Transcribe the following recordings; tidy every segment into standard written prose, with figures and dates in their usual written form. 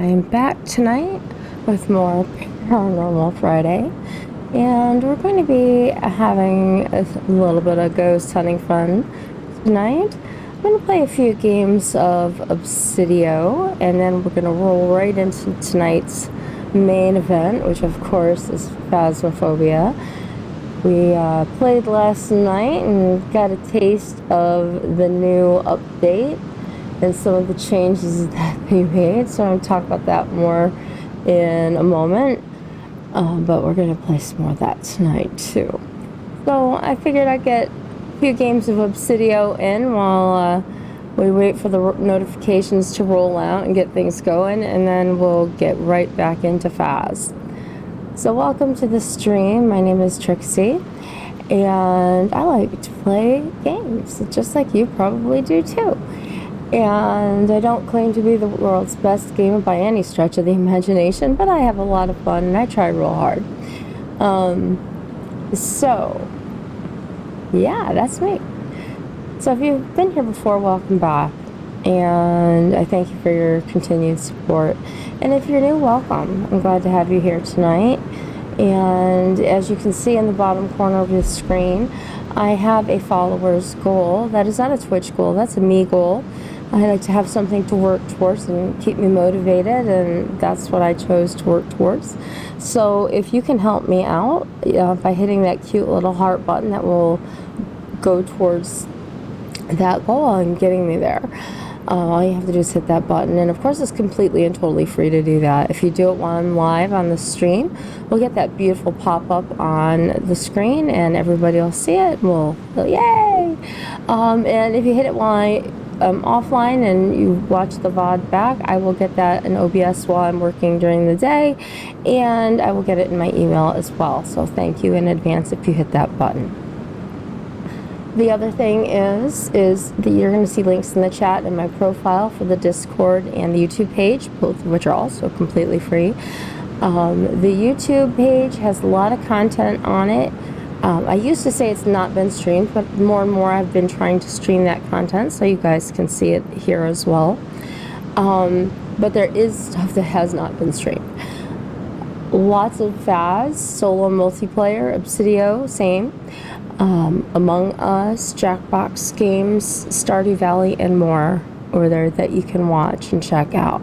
I'm back tonight with more Paranormal Friday, and we're going to be having a little bit of ghost hunting fun tonight. I'm going to play a few games of Obsideo, and then we're going to roll right into tonight's main event, which of course is Phasmophobia. We played last night and got a taste of the new update and some of the changes that they made. So I'm going to talk about that more in a moment. But we're going to play some more of that tonight too. So I figured I'd get a few games of Obsideo in while we wait for the notifications to roll out and get things going, and then we'll get right back into Phas. So welcome to the stream. My name is Trixie, and I like to play games, just like you probably do too. And I don't claim to be the world's best gamer by any stretch of the imagination, but I have a lot of fun and I try real hard. So yeah, that's me. So if you've been here before, welcome back, and I thank you for your continued support. And if you're new, welcome. I'm glad to have you here tonight. And as you can see in the bottom corner of the screen, I have a followers goal. That is not a Twitch goal, that's a me goal. I like to have something to work towards and keep me motivated, and that's what I chose to work towards. So if you can help me out by hitting that cute little heart button, that will go towards that goal and getting me there. All you have to do is hit that button, and of course it's completely and totally free to do that. If you do it while I'm live on the stream, we'll get that beautiful pop-up on the screen and everybody will see it and we'll yay! And if you hit it while I'm offline and you watch the VOD back, I will get that in OBS while I'm working during the day, and I will get it in my email as well. So thank you in advance if you hit that button. The other thing is that you're going to see links in the chat and my profile for the Discord and the YouTube page, both of which are also completely free. The YouTube page has a lot of content on it. I used to say it's not been streamed, but more and more I've been trying to stream that content so you guys can see it here as well. But there is stuff that has not been streamed. Lots of Phas, solo multiplayer, Obsideo, same. Among Us, Jackbox games, Stardew Valley, and more over there that you can watch and check out.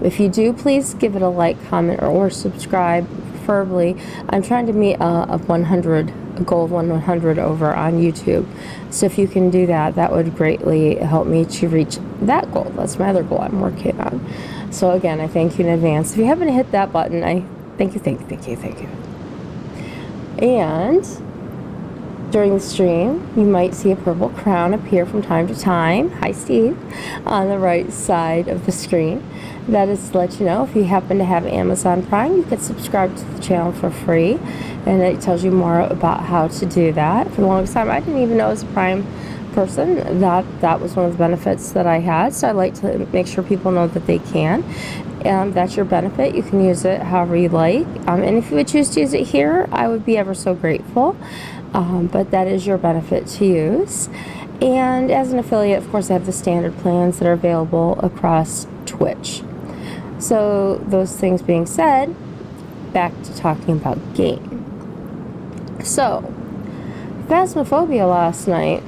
If you do, please give it a like, comment, or subscribe, preferably. I'm trying to meet a goal of 100 over on YouTube. So if you can do that, that would greatly help me to reach that goal. That's my other goal I'm working on. So again, I thank you in advance. If you haven't hit that button, I thank you. And during the stream, you might see a purple crown appear from time to time. Hi, Steve. On the right side of the screen. That is to let you know if you happen to have Amazon Prime, you can subscribe to the channel for free. And it tells you more about how to do that. For the longest time, I didn't even know as a Prime person that was one of the benefits that I had. So I like to make sure people know that they can. That's your benefit. You can use it however you like. And if you would choose to use it here, I would be ever so grateful. But that is your benefit to use. And as an affiliate, of course, I have the standard plans that are available across Twitch. So those things being said, back to talking about game. So, Phasmophobia last night,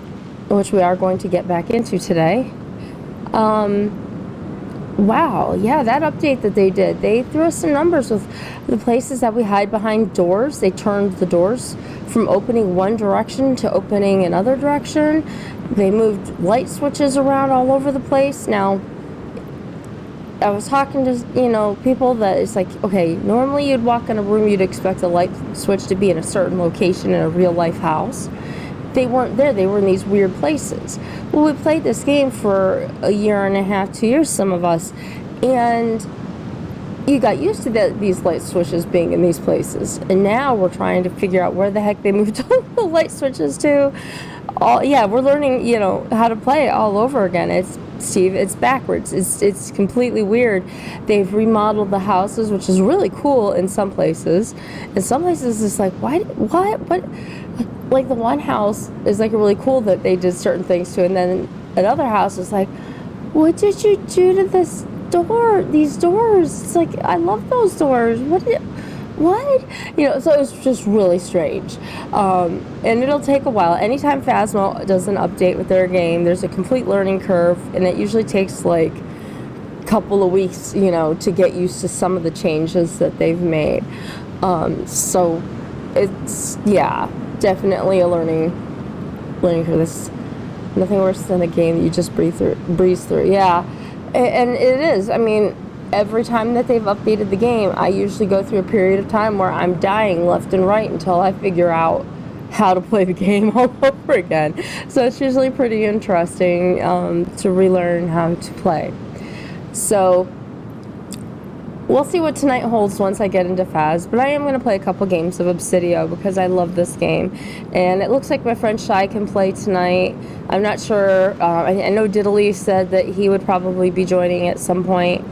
which we are going to get back into today. Wow, yeah, that update that they did, they threw us some numbers with the places that we hide behind doors. They turned the doors from opening one direction to opening another direction. They moved light switches around all over the place. Now, I was talking to, people that it's like, okay, normally you'd walk in a room, you'd expect a light switch to be in a certain location in a real life house. They weren't there. They were in these weird places. Well, we played this game for a year and a half, 2 years, some of us, and you got used to these light switches being in these places. And now we're trying to figure out where the heck they moved all the light switches to. We're learning, how to play it all over again. It's backwards. It's completely weird. They've remodeled the houses, which is really cool in some places. In some places, it's like, what? Like the one house is like really cool that they did certain things to, and then another house is like, what did you do to this these doors. It's like, I love those doors. What? So it was just really strange. And it'll take a while. Anytime Phasmo does an update with their game, there's a complete learning curve, and it usually takes like a couple of weeks, to get used to some of the changes that they've made. So it's, yeah, definitely a learning curve. This nothing worse than a game that you just breeze through. Yeah, and it is. I mean, every time that they've updated the game, I usually go through a period of time where I'm dying left and right until I figure out how to play the game all over again. So it's usually pretty interesting to relearn how to play. So we'll see what tonight holds once I get into Phaz, but I am going to play a couple games of Obsideo because I love this game. And it looks like my friend Shai can play tonight. I'm not sure. I know Diddley said that he would probably be joining at some point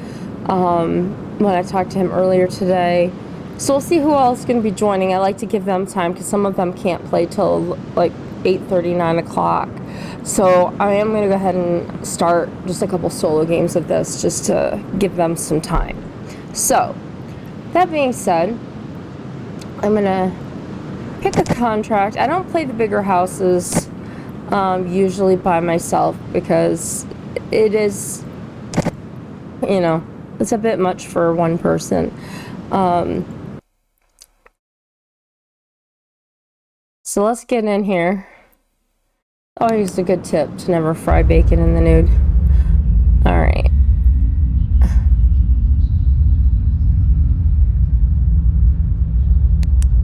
when I talked to him earlier today. So we'll see who else is going to be joining. I like to give them time because some of them can't play till like 8:30, 9 o'clock. So I am going to go ahead and start just a couple solo games of this just to give them some time. So, that being said, I'm going to pick a contract. I don't play the bigger houses usually by myself because it is, it's a bit much for one person. So let's get in here. Oh, here's a good tip to never fry bacon in the nude. All right.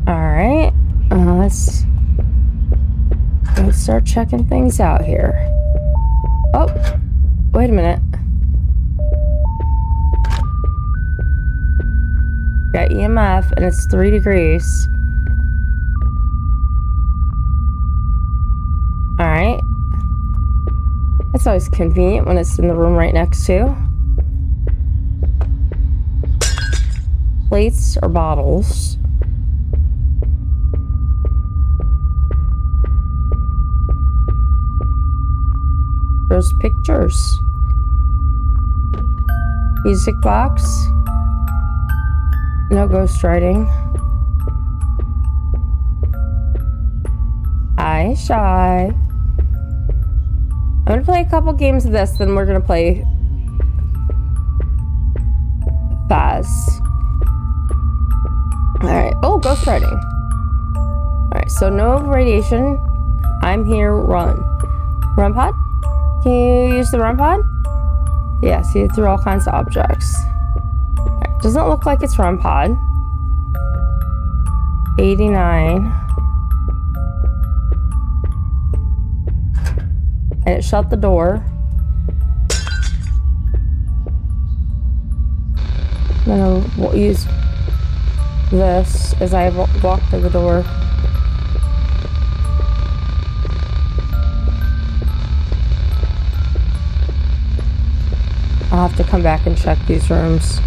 Alright, let's start checking things out here. Oh, wait a minute. Got EMF and it's 3 degrees. Alright. That's always convenient when it's in the room right next to. Plates or bottles. There's pictures. Music box. No ghostwriting. Hi, Shy. I'm gonna play a couple games of this, then we're gonna play Phaz. Alright. Oh, ghostwriting. Alright, so no radiation. I'm here, run. Run pod? Can you use the run pod? Yeah, see through all kinds of objects. Right, doesn't look like it's run pod. 89. And it shut the door. I'm gonna use this as I walk through the door. I'll have to come back and check these rooms.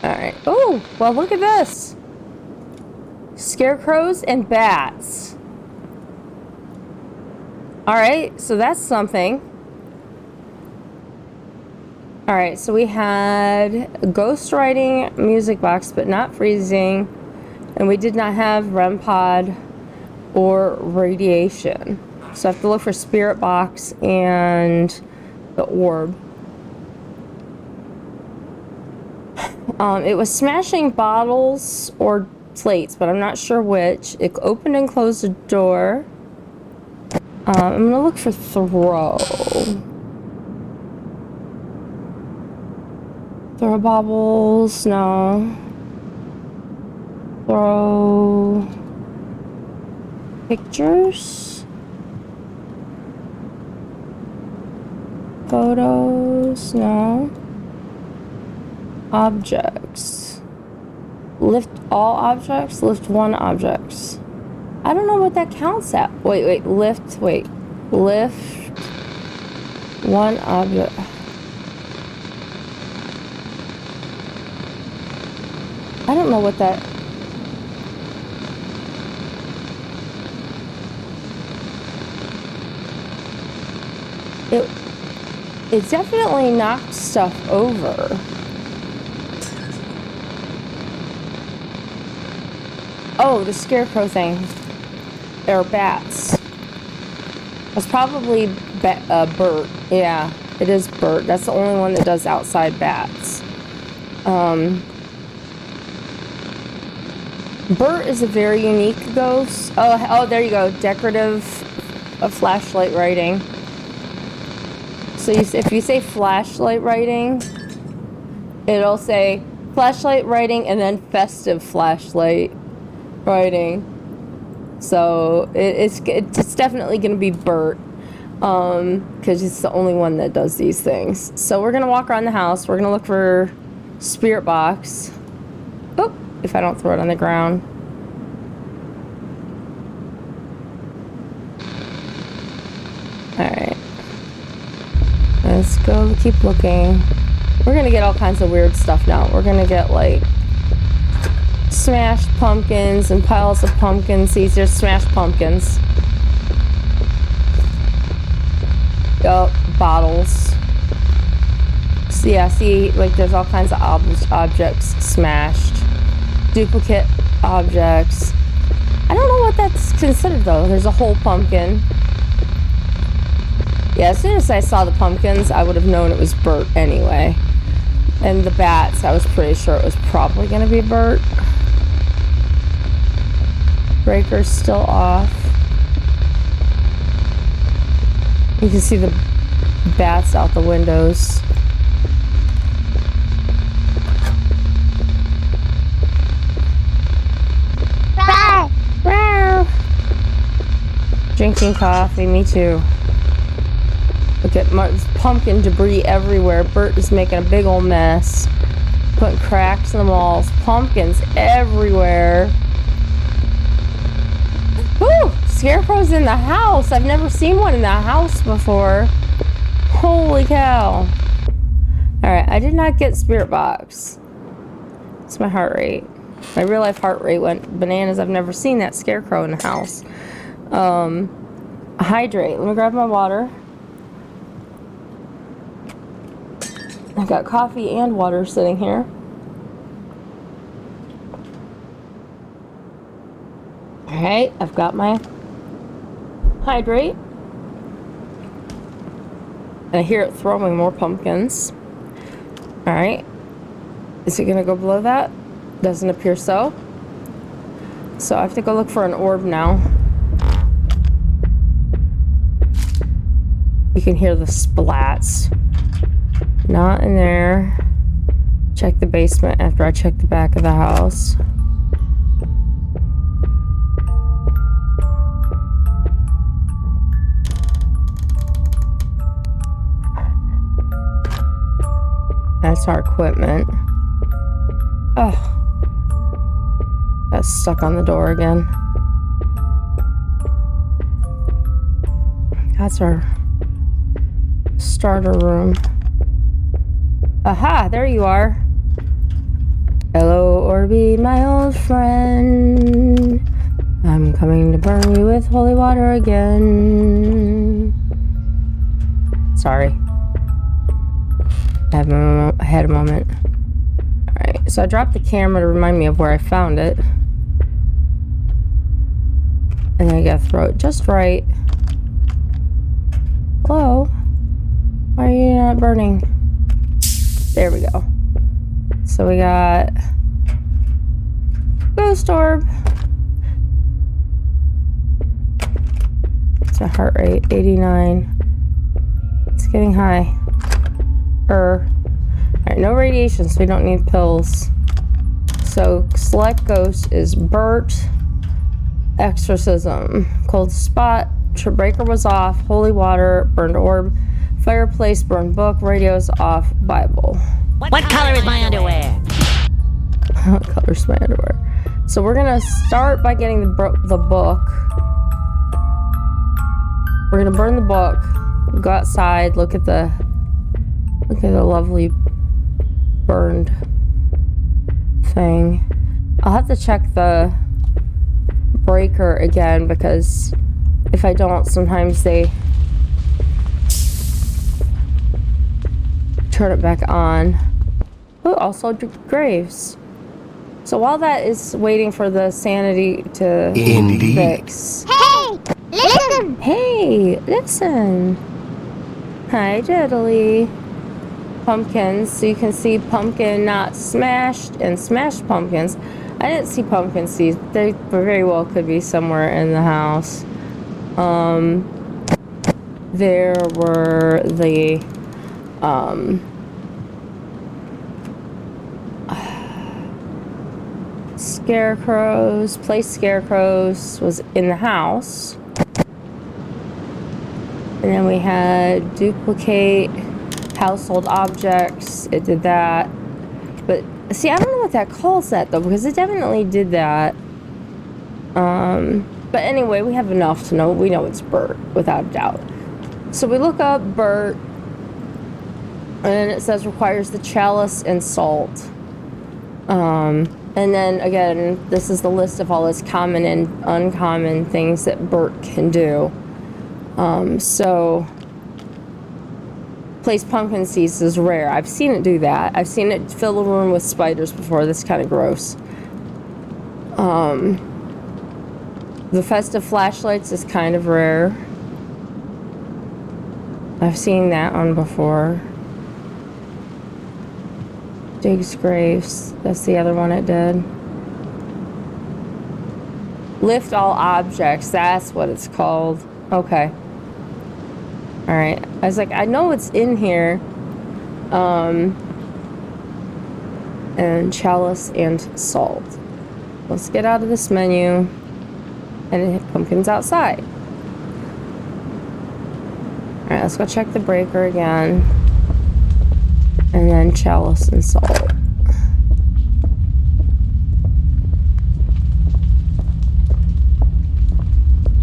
Alright. Oh, well, look at this. Scarecrows and bats. Alright, so that's something. Alright, so we had ghostwriting music box, but not freezing. And we did not have REM pod or radiation. So I have to look for spirit box and the orb. It was smashing bottles or plates, but I'm not sure which. It opened and closed the door. I'm gonna look for throw. Throw bobbles, no. Throw pictures. Photos, no. Objects. Lift all objects, lift one objects. I don't know what that counts at. Lift one object. I don't know what that... It definitely knocked stuff over. Oh, the scarecrow thing. There are bats. It's probably Bert. Yeah, it is Bert. That's the only one that does outside bats. Bert is a very unique ghost. Oh, there you go. Decorative flashlight writing. So if you say flashlight writing, it'll say flashlight writing and then festive flashlight writing. So it's definitely going to be Bert, because it's the only one that does these things. So we're going to walk around the house. We're going to look for spirit box. Oh, if I don't throw it on the ground. Alright. Let's go keep looking. We're going to get all kinds of weird stuff now. We're going to get like smashed pumpkins and piles of pumpkins. These are smashed pumpkins. Yup, bottles. So yeah, see, like there's all kinds of objects smashed. Duplicate objects. I don't know what that's considered though. There's a whole pumpkin. Yeah, as soon as I saw the pumpkins, I would have known it was Bert anyway. And the bats, I was pretty sure it was probably going to be Bert. Breaker's still off. You can see the bats out the windows. Drinking coffee, me too. Look at pumpkin debris everywhere. Bert is making a big old mess. Putting cracks in the walls. Pumpkins everywhere. Woo! Scarecrow's in the house. I've never seen one in the house before. Holy cow. Alright, I did not get spirit box. It's my heart rate. My real life heart rate went bananas. I've never seen that scarecrow in the house. Hydrate. Let me grab my water. I got coffee and water sitting here. Alright, I've got my hydrate. And I hear it throwing more pumpkins. Alright. Is it gonna go below that? Doesn't appear so. So I have to go look for an orb now. You can hear the splats. Not in there. Check the basement after I check the back of the house. That's our equipment. Oh. Got stuck on the door again. That's our starter room. Aha, there you are. Hello, Orby, my old friend. I'm coming to burn you with holy water again. Sorry. I had a moment. Alright, so I dropped the camera to remind me of where I found it. And then I gotta throw it just right. Hello? Why are you not burning? There we go. So we got ghost orb. It's my heart rate, 89. It's getting high. Alright, no radiation, so we don't need pills. So select ghost is Bert. Exorcism. Cold spot. Breaker was off. Holy water. Burned orb. Fireplace. Burned book. Radio's off. Bible. What color is my underwear? What color is my underwear? So we're gonna start by getting the book. We're gonna burn the book. Go outside. Look at the lovely burned thing. I'll have to check the breaker again because if I don't, sometimes they turn it back on. Oh, also graves. So while that is waiting for the sanity to fix. Hey, listen. Hey, listen. Hi, Diddly. Pumpkins, so you can see pumpkin not smashed and smashed pumpkins. I didn't see pumpkin seeds. They very well could be somewhere in the house. There were the scarecrows. Place scarecrows was in the house. And then we had duplicate household objects. It did that. But see, I don't know what that calls that though, because it definitely did that. But anyway, we have enough to know. We know it's Bert without a doubt. So we look up Bert, and it says requires the chalice and salt. And then again, this is the list of all his common and uncommon things that Bert can do. So place pumpkin seeds is rare. I've seen it do that. I've seen it fill a room with spiders before. That's kind of gross. The festive flashlights is kind of rare. I've seen that one before. Digs graves. That's the other one it did. Lift all objects. That's what it's called. Okay. Alright. I was like, I know it's in here. And chalice and salt. Let's get out of this menu. And pumpkin's outside. Alright, let's go check the breaker again. And then chalice and salt.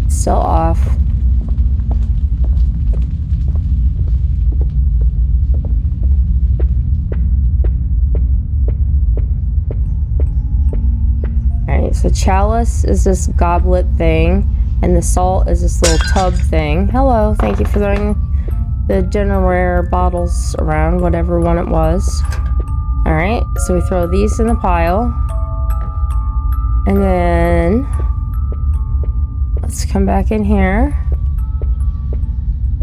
Still off. Alright, so chalice is this goblet thing. And the salt is this little tub thing. Hello, thank you for throwing the dinnerware bottles around, whatever one it was. Alright, so we throw these in the pile. And then let's come back in here.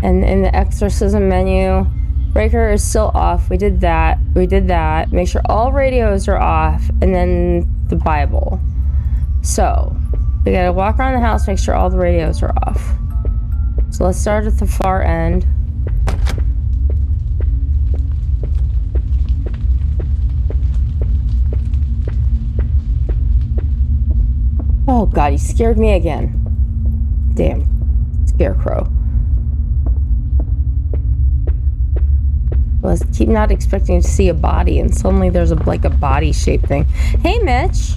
And in the exorcism menu, breaker is still off. We did that. We did that. Make sure all radios are off. And then the Bible. So we gotta walk around the house, make sure all the radios are off. So let's start at the far end. Oh god, he scared me again. Damn. Scarecrow. Let's keep not expecting to see a body, and suddenly there's like a body shaped thing. Hey, Mitch!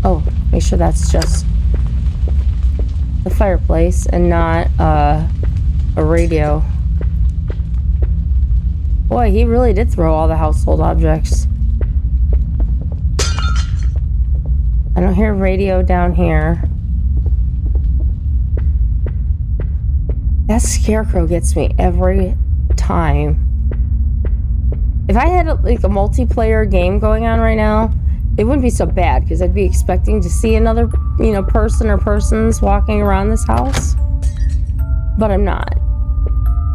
Oh, make sure that's just the fireplace and not a radio. Boy, he really did throw all the household objects. I don't hear radio down here. That scarecrow gets me every time. If I had like a multiplayer game going on right now, it wouldn't be so bad because I'd be expecting to see another, person or persons walking around this house. But I'm not.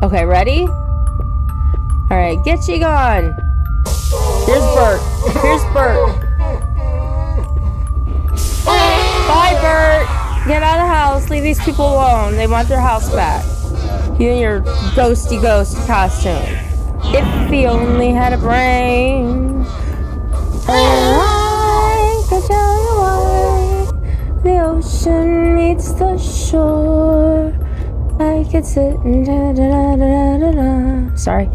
Okay, ready? Alright, get you gone. Here's Bert. Here's Bert. Bye, Bert. Get out of the house. Leave these people alone. They want their house back. You and your ghosty ghost costume. If he only had a brain. I could tell you why the ocean meets the shore. I could sit and da-da-da-da-da-da. Sorry.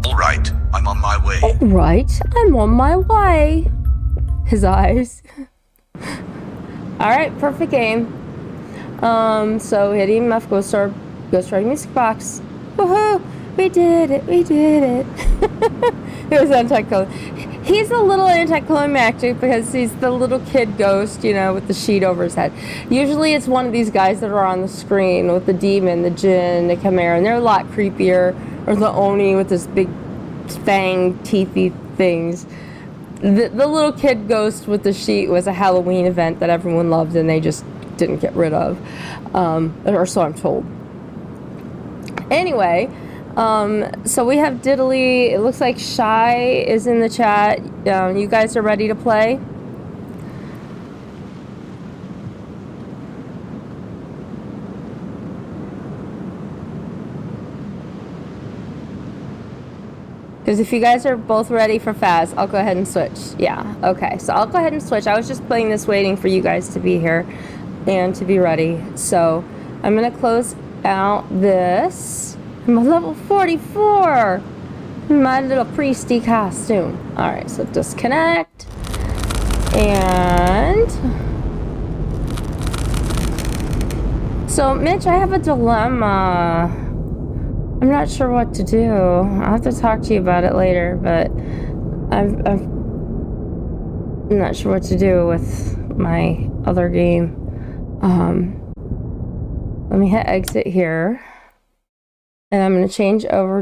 Alright, I'm on my way. Alright, I'm on my way. His eyes. Alright, perfect game. So hit EMF Ghost Story Music Box. Woohoo! We did it, we did it. It was anticlimactic. He's a little anticlimactic because he's the little kid ghost, with the sheet over his head. Usually it's one of these guys that are on the screen with the demon, the djinn, the chimera, and they're a lot creepier. or the Oni with this big fang teethy things. The little kid ghost with the sheet was a Halloween event that everyone loved and they just didn't get rid of, or so I'm told. Anyway, so we have Diddly. It looks like Shy is in the chat. You guys are ready to play? Because if you guys are both ready for Faz, I'll go ahead and switch. Yeah, okay. So I'll go ahead and switch. I was just playing this waiting for you guys to be here and to be ready. So I'm going to close out this. I'm a level 44. My little priesty costume. All right, so disconnect. And... so, Mitch, I have a dilemma. I'm not sure what to do. I'll have to talk to you about it later, but I'm not sure what to do with my other game. Let me hit exit here. And I'm going to change over